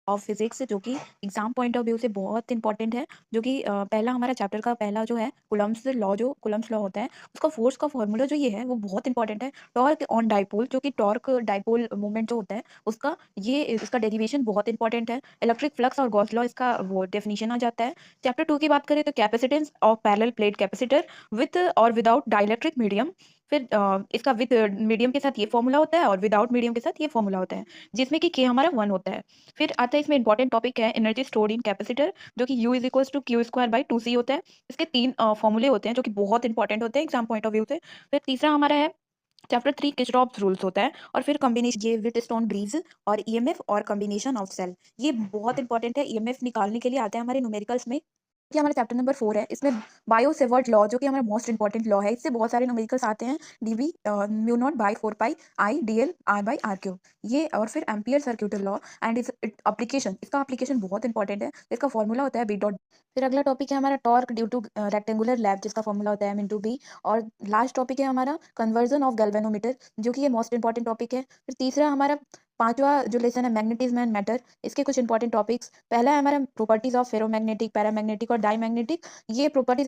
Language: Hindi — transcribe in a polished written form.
ऑफ फिजिक्स जो कि एग्जाम पॉइंट ऑफ व्यू से बहुत इंपॉर्टेंट है। जो कि पहला हमारा चैप्टर का पहला जो है कुलम्ब्स लॉ होता है, उसका फोर्स का फॉर्मूला जो ये है वो बहुत इंपॉर्टेंट है। टॉर्क ऑन डाइपोल, जो कि टॉर्क डाइपोल मूवमेंट जो होता है उसका, ये इसका डेरिवेशन बहुत इंपॉर्टेंट है। इलेक्ट्रिक फ्लक्स और गॉस लॉ, इसका वो डेफिनेशन आ जाता है। चैप्टर 2 की बात करें तो capacitance of parallel plate capacitor with और विदाउट डाइलेक्ट्रिक मीडियम। फिर इसका विद मीडियम के साथ ये फॉर्मूला होता है और विदाउट मीडियम के साथ ये फॉर्मूला होता है, जिसमें कि के हमारा 1 होता है। फिर आता है इसमें इंपॉर्टेंट टॉपिक है एनर्जी स्टोर्ड इन कैपेसिटर, जो कि U is equals to Q square by 2C होता है। इसके 3 फॉर्मूले होते हैं जो कि बहुत इंपॉर्टेंट होते हैं एग्जाम पॉइंट ऑफ व्यू से। फिर तीसरा हमारा है चैप्टर 3 किरचॉफ्स रूल्स होता है। और फिर कॉम्बिनेशन ये व्हिटस्टोन ब्रीज और ईएमएफ और कॉम्बिनेशन ऑफ सेल, ये बहुत इंपॉर्टेंट है। ईएमएफ निकालने के लिए आते हैं हमारे न्यूमेरिकल्स में। ये हमारा चैप्टर नंबर 4 है। इसमें बायो सेवर्ट लॉ, जो कि हमारा मोस्ट इंपॉर्टेंट लॉ है, इससे बहुत सारे न्यूमेरिकल्स आते हैं। DV mu naught by 4 pi I DL R by R cube, ये। और फिर एम्पियर सर्क्यूटल लॉ एंड इस एप्लीकेशन, इसका एप्लीकेशन बहुत इंपॉर्टेंट है। इसका फॉर्मूला होता है बी डॉट। फिर अगला टॉपिक है हमारा torque due two rectangular lab, जिसका फॉर्मूला होता है एम इंटू बी। और लास्ट टॉपिक है हमारा कन्वर्जन ऑफ गैल्वेनोमीटर, जो कि ये मोस्ट इंपॉर्टेंट टॉपिक है। फिर तीसरा हमारा पांचवा जो लेसन है मैग्नेटिज्म एंड मैटर, इसके कुछ इंपॉर्टेंट टॉपिक्स। पहला है हमारा प्रॉपर्टीज ऑफ फेरोमैग्नेटिक, पैरामैग्नेटिक और डाईमैग्नेटिक। ये प्रॉपर्टीज